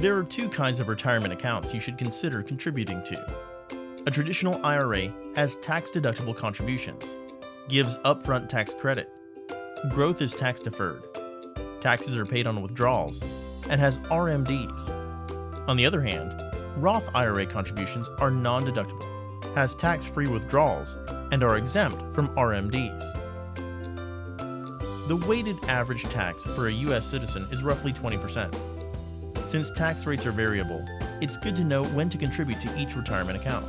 There are two kinds of retirement accounts you should consider contributing to. A traditional IRA has tax-deductible contributions, gives upfront tax credit, growth is tax deferred, taxes are paid on withdrawals, and has RMDs. On the other hand, Roth IRA contributions are non-deductible, has tax-free withdrawals, and are exempt from RMDs. The weighted average tax for a U.S. citizen is roughly 20%. Since tax rates are variable, it's good to know when to contribute to each retirement account.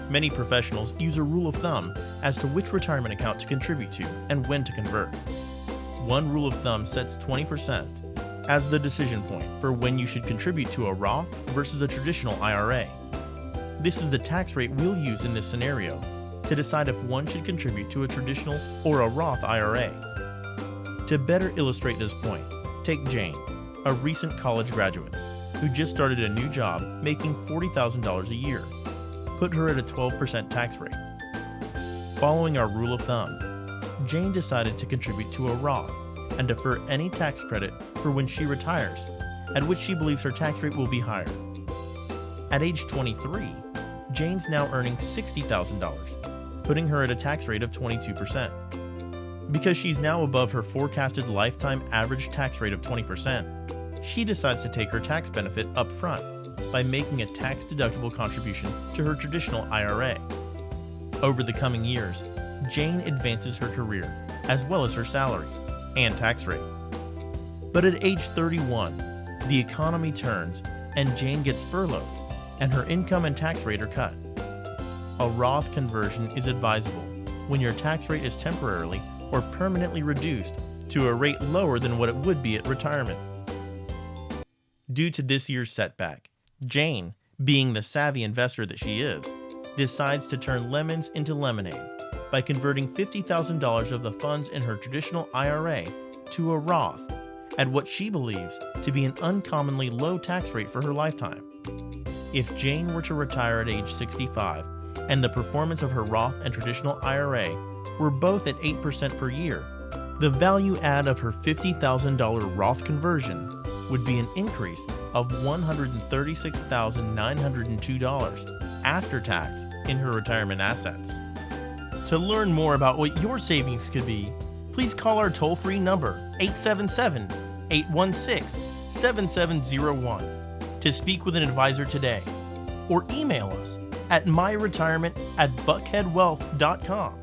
Many professionals use a rule of thumb as to which retirement account to contribute to and when to convert. One rule of thumb sets 20% as the decision point for when you should contribute to a Roth versus a traditional IRA. This is the tax rate we'll use in this scenario to decide if one should contribute to a traditional or a Roth IRA. To better illustrate this point, take Jane, a recent college graduate who just started a new job making $40,000 a year. Put her at a 12% tax rate. Following our rule of thumb, Jane decided to contribute to a Roth and defer any tax credit for when she retires, at which she believes her tax rate will be higher. At age 23, Jane's now earning $60,000, putting her at a tax rate of 22%. Because she's now above her forecasted lifetime average tax rate of 20%, she decides to take her tax benefit up front by making a tax-deductible contribution to her traditional IRA. Over the coming years, Jane advances her career, as well as her salary and tax rate. But at age 31, the economy turns and Jane gets furloughed, and her income and tax rate are cut. A Roth conversion is advisable when your tax rate is temporarily or permanently reduced to a rate lower than what it would be at retirement. Due to this year's setback, Jane, being the savvy investor that she is, decides to turn lemons into lemonade by converting $50,000 of the funds in her traditional IRA to a Roth at what she believes to be an uncommonly low tax rate for her lifetime. If Jane were to retire at age 65 and the performance of her Roth and traditional IRA were both at 8% per year, the value add of her $50,000 Roth conversion would be an increase of $136,902 after tax in her retirement assets. To learn more about what your savings could be, please call our toll-free number 877-816-7701 to speak with an advisor today, or email us at myretirement@buckheadwealth.com.